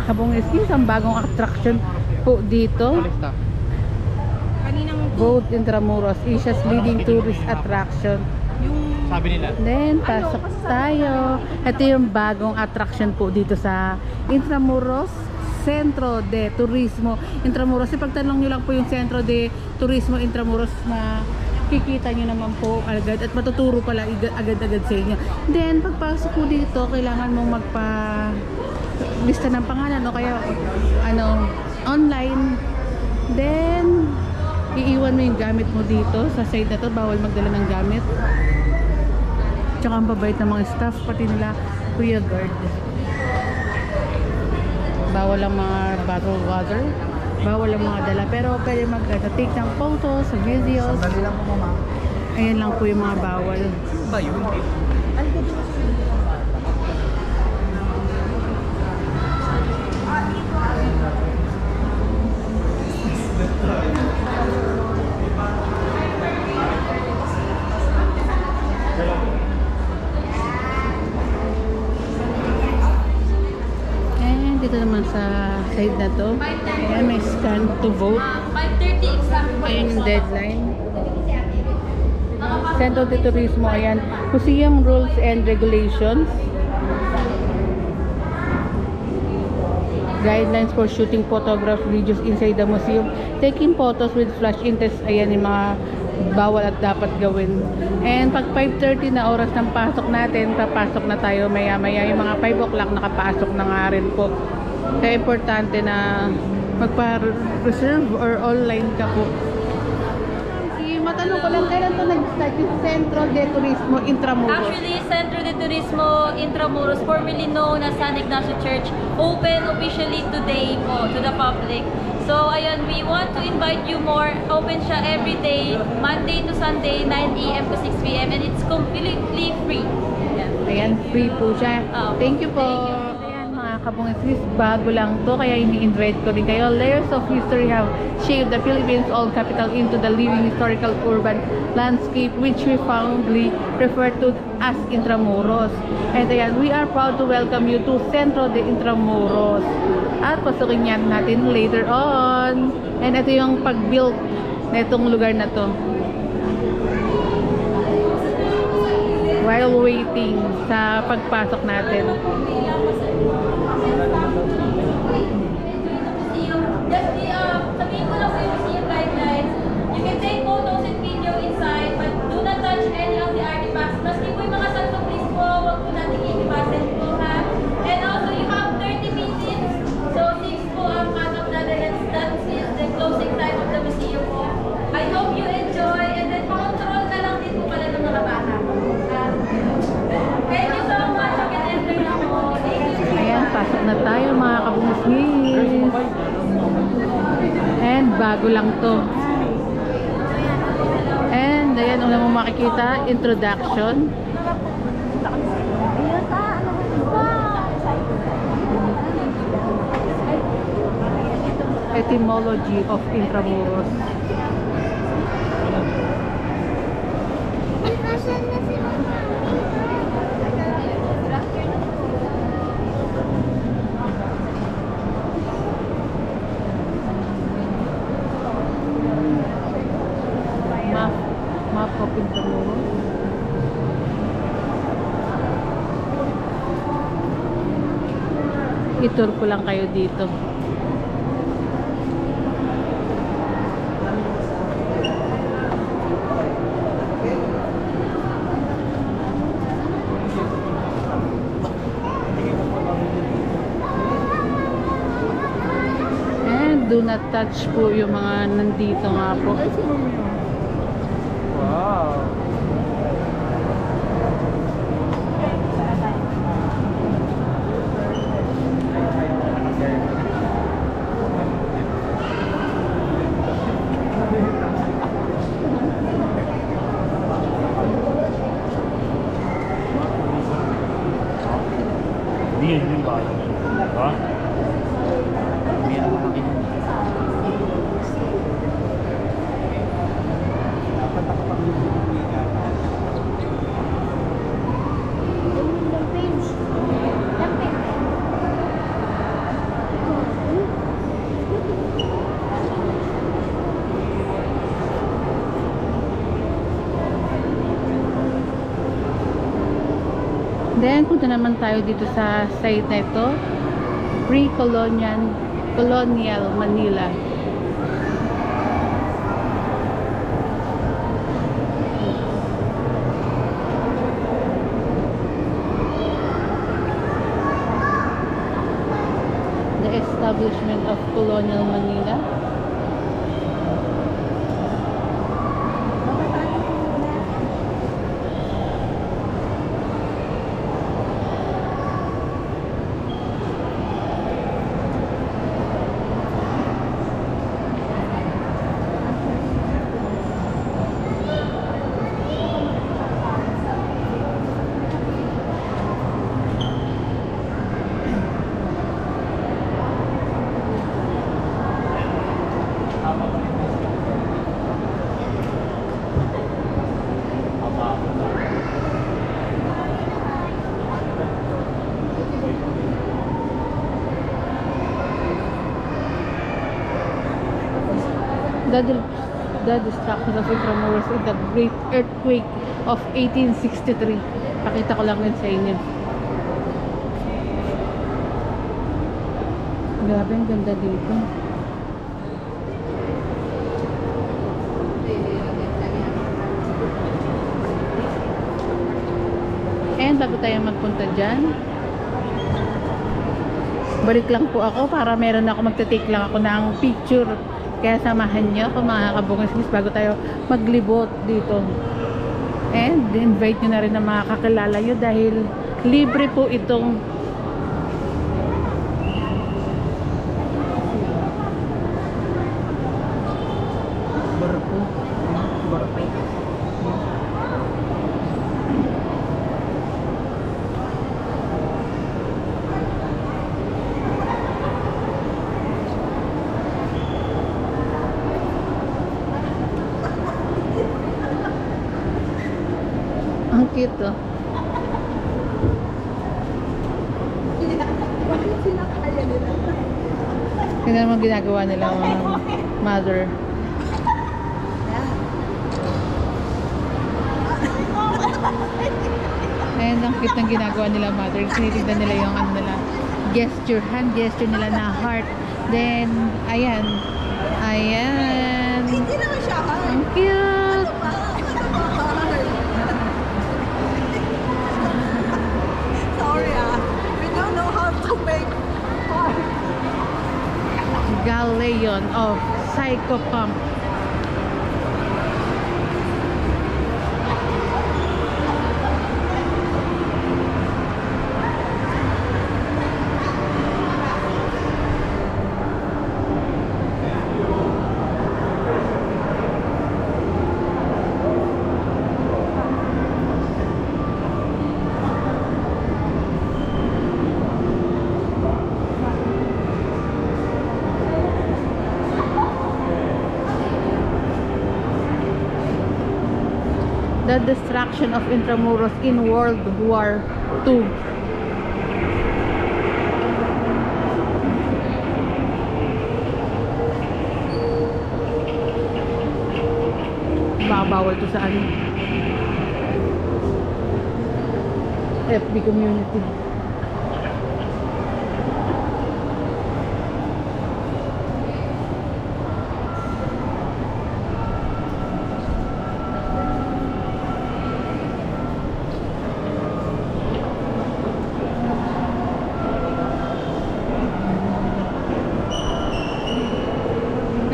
kabungis, isang bagong attraction po dito. Boat Intramuros, Asia's leading tourist attraction. Sabi nila. Then, pasok tayo. Ito yung bagong attraction po dito sa Intramuros Centro de Turismo Intramuros. Ipagtanong nyo lang po yung Centro de Turismo Intramuros na kikita nyo naman po agad at matuturo pala agad-agad sa inyo. Then, pagpasok po dito, kailangan mong lista ng pangalan o kaya online. Then, iiwan mo yung gamit mo dito sa side na to. Bawal magdala ng gamit. Tsaka ang babait ng mga staff, pati nila Kuya Guard. Bawal ang mga bottled water, bawal ang mga dala, pero pwede mag-take ng photos, videos. Ayan lang po yung mga bawal. Ba yun? Dito naman sa side na to, ayan, may scan to vote. 5:30 exactly. Ayan yung deadline. Centro de Turismo, ayan, Museum Rules and Regulations, guidelines for shooting photograph videos inside the museum, taking photos with flash interest. Ayan yung mga bawal at dapat gawin. And pag 5:30 na oras ng pasok natin, papasok na tayo maya-maya. Yung mga 5 o'clock nakapasok na nga rin po. Kaya importante na magpa-reserve or online ka po. Matanong ko lang, kailan to nag-start yung Centro de Turismo Intramuros? Actually, Centro de Turismo Intramuros, formerly known as San Ignacio Church, open officially today po to the public. So, ayun, we want to invite you more. Open siya every day, Monday to Sunday, 9 AM to 6 PM, and it's completely free. Ayan, free po siya. Thank you po. Thank you. Ayan, mga kabungis, bago lang to, kaya ini-invite ko rin kayo. Layers of history have shaped the Philippines' old capital into the living historical urban landscape, which we fondly refer to as Intramuros. And ayan, we are proud to welcome you to Centro de Intramuros. At pasukin yan natin later on. And ito yung pag-build na itong lugar na to. While waiting sa pagpasok natin. Sabihin ko lang sa yung museum guidelines. You can take photos and video inside, but do not touch any of the artifacts. Maski po yung mga santo, please po, huwag po natin iibasin po, ha? And also, you have 30 minutes. So, 6 po ang cut-off natin. That is the closing time of the museum po. I hope you enjoy, and then pa-control na lang din po pala ng mga bata. Thank you so much. You can enter na po. Thank you. Ayan, pasok na tayo mga kabungis. And bago lang to. And ayan, una mo makikita, introduction. Etymology of Intramuros. Map of Intramuros. I-tour ko lang kayo dito. And do not touch po yung mga nandito nga po. Wow. Hindi yun yung bago. Diba? Hindi yan ang makakita. Dapat nakapag-video. punta naman tayo dito sa site na ito. Colonial Manila. The establishment of Colonial Manila. The destruction of Intramuros in the Great Earthquake of 1863. Pakita ko lang din sa inyo. Grabe, ang ganda dito. And bago tayo magpunta dyan, balik lang po ako para meron ako, magte-take lang ako ng picture. Kaya samahan nyo ako mga kabungismis bago tayo maglibot dito. And invite nyo na rin ang mga kakilala nyo dahil libre po itong barko. Ang cute, oh. Tingnan naman ginagawa nila mga mother. And ang cute ng ginagawa nila mother. Tinitignan nila yung ano nila, gesture, hand gesture nila na heart. Then, ayan. Ayan. Hindi naman siya. Ang cute. Sorry, we don't know how to make heart. Galleon of Psychopomp. The destruction of Intramuros in World War II. Bawal to sa ano, FB community.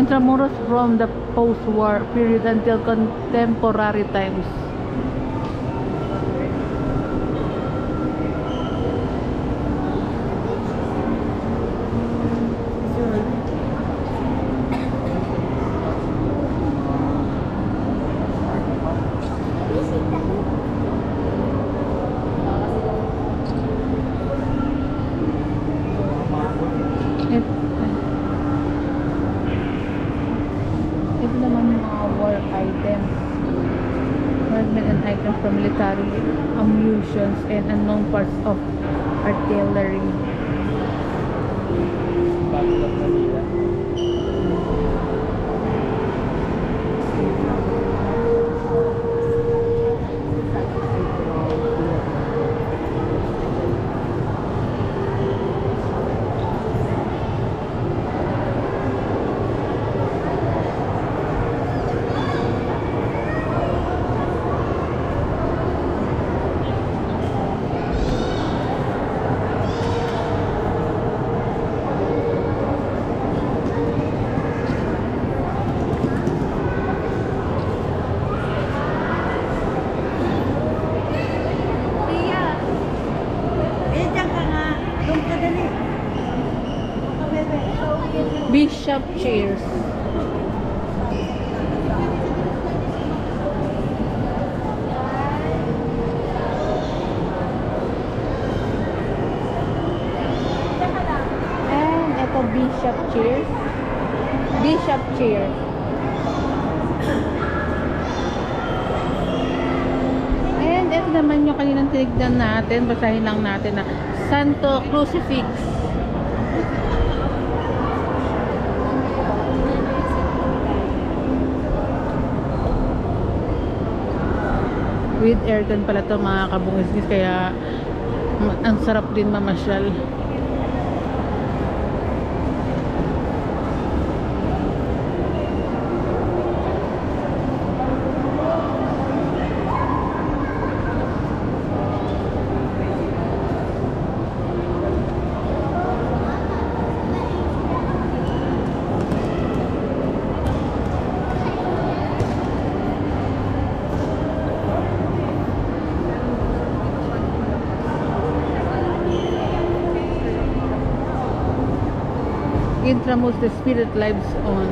Intramuros from the post-war period until contemporary times. Ito naman yung mga war items, fragment and items from military ammunitions and unknown parts of artillery. Battle of Manila. Bishop chairs. And ito Bishop chairs. Bishop chairs. And ito naman yung kaninang tinignan natin. Basahin lang natin na Santo Crucifix. With aircon pala to mga kabungisgis, kaya ang sarap din mamasyal. Intramuros, the spirit lives on.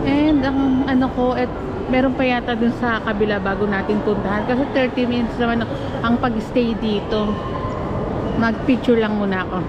And ang ano ko, meron pa yata dun sa kabila bago natin puntahan kasi 30 minutes naman ang pag-stay dito. Mag-picture lang muna ako.